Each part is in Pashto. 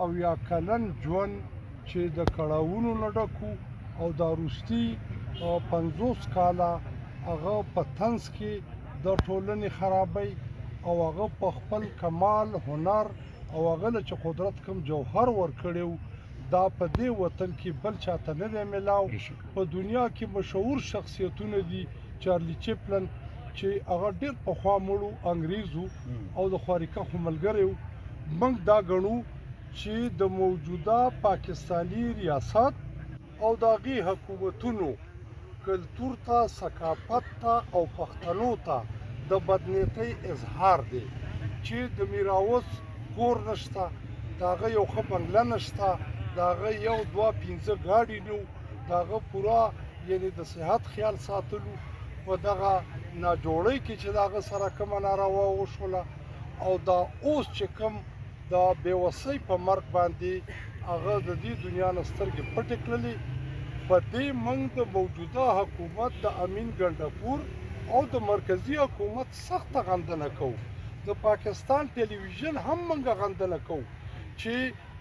اویا کلن ژوند چې د کړاوونو نه ډک او دا وروستي 50 کاله هغه په طنز کې د ټولنې خرابۍ او هغه په خپل کمال هنر او هغه له چې قدرت کوم جوهر ورکړی و دا په دې وطن کې بل چاته نه دی میلاو. په دنیا کې مشهور شخصیتونه دي چارلی چپلن چې هغه ډېر پخوا مړو انګریز و او د خوارکخو ملګری و. موږ دا ګڼو چې د موجوده پاکستاني ریاست او د هغې حکومتونو کلتور ته ثقافت ته او پښتنو ته د بدنیتۍ اظهار دی چې د میراوس کور نشته، د هغه یو ښه بنګله نشته، د هغه یو دوه پنځه ګاډي نه و، د هغه پوره یعنې د صحت خیال ساتلو په دغه ناجوړۍ کې چې د هغه سره کومه ناروا وشوله او دا اوس چې کوم د بېوسۍ په مرګ باندې هغه د دې دنیا نه سترګې پټې کړلې. په دې موږ د موجوده حکومت د امین ګنډپور او د مرکزي حکومت سخته غندنه کوو. د پاکستان ټلویزیون هم موږ غندنه کوو چې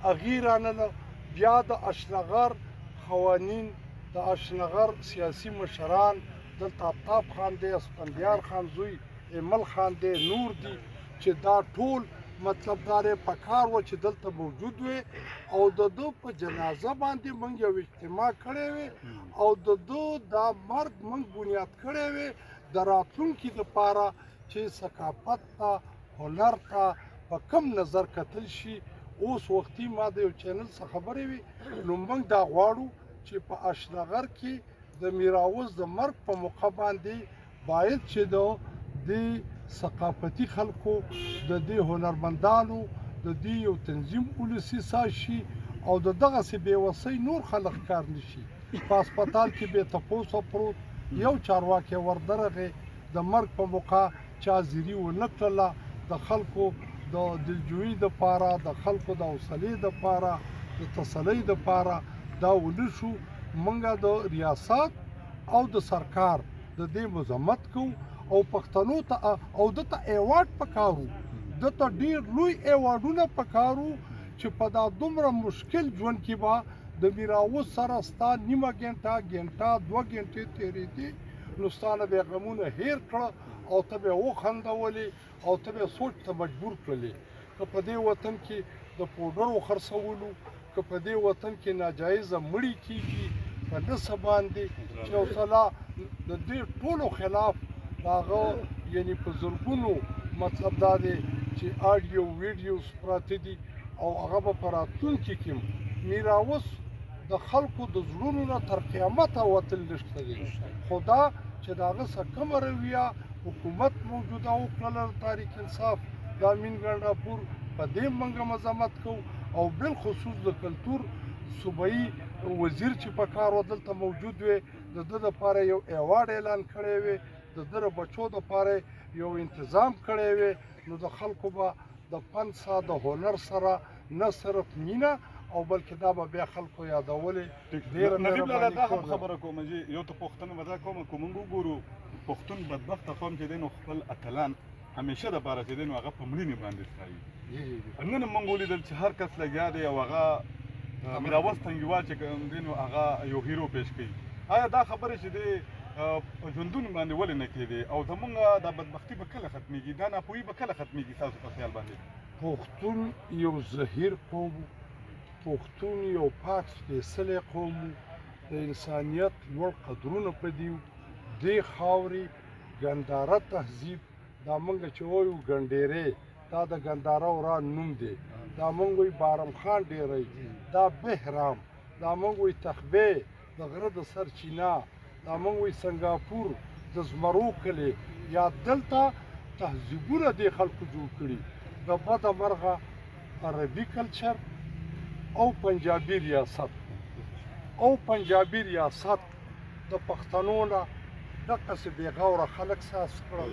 هغې راننه بیا د اشنغر قوانین، د اشنغر سیاسي مشران دلته آفتاب خان دی، اسفندیار خان زوی ایمل خان دی، نور دي چې دا ټول مطلب دا دی په کار و چې دلته موجود وي او د ده په جنازه باندې موږ یو اجتماع کړی وي او د ده دا مرګ موږ بنیاد کړی وي د راتلونکي دپاره چې ثقافت ته هنر ته په کم نظر کتل شي. اوس وختي ما د یو چینل څخه خبرې وي نو موږ دا غواړو چې په اشنغر کې د میراوس د مرګ په موقع باندې باید چې د دې ثقافتي خلکو د دې هنرمندانو د دې یو تنظیم ولسي ساز شي او د دغسې بېوسۍ نور خلک کار نشي. په هسپتال کې بې تپوسه پروت یو چارواکی وردرغې د مرګ په موقع چا زیري ونه کړله. د خلکو د دلجویۍ دپاره، د خلکو د حوصلې دپاره، د تسلۍ دپاره دا ونه شو. موږ د ریاست او د سرکار د دې مذمت کوو او پښتنو ته او دته ایوارډ پکارو، دته ډېر لوی ایوارډونه پکارو چې په دا دومره مشکل ژوند کې به د میراوس سره ستا نیمه ګنټه دوه ګنټې تېرېدې نو ستا نه به یې غمونه هېر کړه او ته به یې وخندولې او ته به یې سوچ ته مجبور کړلې. که په دې وطن کې د پوډرو خرڅولو، که په دې وطن کې ناجایزه مړي کېږي په نسه باندې چې حوصله د دې ټولو خلاف د هغه یعنې په زرګونو مطلب دا دی چې آډیو ویډیوز پراته دي او هغه به په راتلونکي کې میراوس د خلکو د زړونو نه تر قیامته وتل نشته دی. خو دا چې د هغه څخه کومه رویه حکومت موجوده وکړله د تحریک انصاف د امین ګنډاپور په دې موږ مذمت کوو او بالخصوص د کلتور صوبایي وزیر چې په کار و دلته موجود وي د ده دپاره یو ایوارډ اعلان کړی وي، د ده د بچو دپاره یو انتظام کړی وي نو د خلکو به د فن سره د هنر سره نه صرف مینه او بلکې دا به بیا خلکو یادولې. ډېره مهرباني دا هم خبره کوم چې یو ته پوښتنه به دا کوم که موږ وګورو پښتون بدبخته قوم چې دی نو خپل اتلان همیشه دپاره چې دی نو هغه په مړینې باندې ستایي. نن موږ ولیدل چې هر کس لګیا دی او هغه میراوس تنګیوال چې کوم دی نو هغه یو هیرو پیش کوي. آیا دا خبرې چې دی ژوندون باندې ولې نه کېدې او زموږ دا بدبختي به کله ختمېږي، دا ناپوهي به کله ختمېږي ستاسو په خیال باندې؟ پښتون یو زهیر قوم، پښتون یو پاک سپېڅلی قوم، د انسانیت لوړ قدرونه په دي دې خاورې ګنداره تهذیب دا موږ چې وایو ګنډېرې دا د ګنداره وران نوم دی، دا موږ وایو بارم خان ډېری، دا بهرام، دا موږ وایو تخبې د غره د سر چینه، دا موږ وایو سنګاپور د زمرو کلي یا دلته تهذیبونه دې خلکو جوړ کړي د بده مرغه عربي کلچر او پنجابي ریاست د پښتنو نه دقسې بې غوره خلک ساس کړل،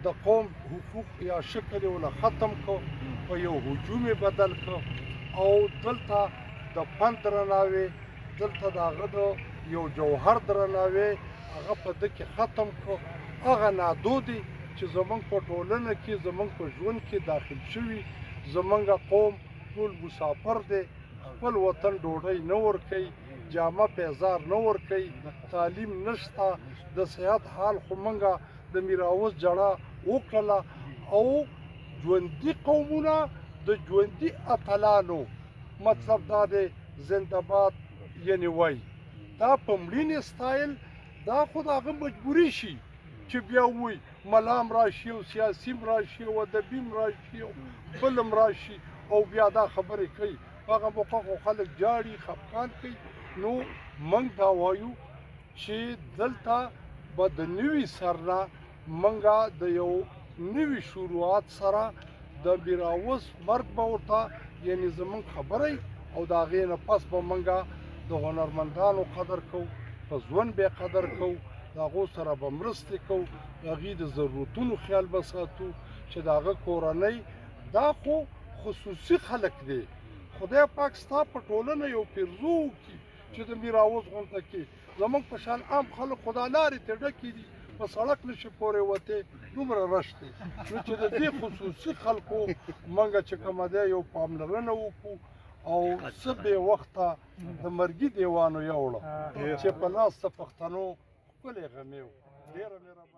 د قوم حقوق یا شکل یې ونه ختم کړ، په یو هجوم یې بدل کړ او دلته د فن درناوی، دلته د هغه د یو جوهر درناوی هغه په ده کې ختم کړ. هغه نادودې چې زموږ په ټولنه کې زموږ په ژوند کې داخل شوي زموږ قوم ټول مسافر دی خپل وطن ډوډۍ نه ورکوي جامه پیزار نه ورکوي تعلیم نشته د صحت حال خو موږ د میراوس جړه وکړله او ژوندي قومونه د ژوندي اتلانو مطلب دا دی زنده‌باد یعنې وایي دا په مړینې سټایل دا خو د هغه مجبوري شي چې بیا ووایي ملام راشي او سیاسي راشي او ادبي راشي او بل راشي او بیا دا خبرې کوي هغه موقع خو خلک جاړي خفقان کوي نو موږ دا وایو چې دلته به د نوي سر نه موږ د یو نوي شروعات سره د میراوس مرګ به ورته یعنې زموږ خبرې او د هغې نه پس به موږ د هنرمندانو قدر کوو په ژوند به یې قدر کوو د هغو سره به مرستې کوو د هغې د ضرورتونو خیال به ساتو چې د هغه کورنۍ دا خو خصوصي خلک دی خدای پاک ستا په ټولنه یو پیرزو وکړي چې د میراوس غونډه کې زموږ په شان عام خلک خو دا لارې ترې ډکې دي په سړک نشي پورې وتې دومره رش دی نو چې د دې خصوصي خلکو موږ چې کومه دی یو پاملرنه وکړو او څه بې وخته د مرګي دیوانو یوړه چې په لاس د پښتنو ښکلې غمې و ډېره مهرباني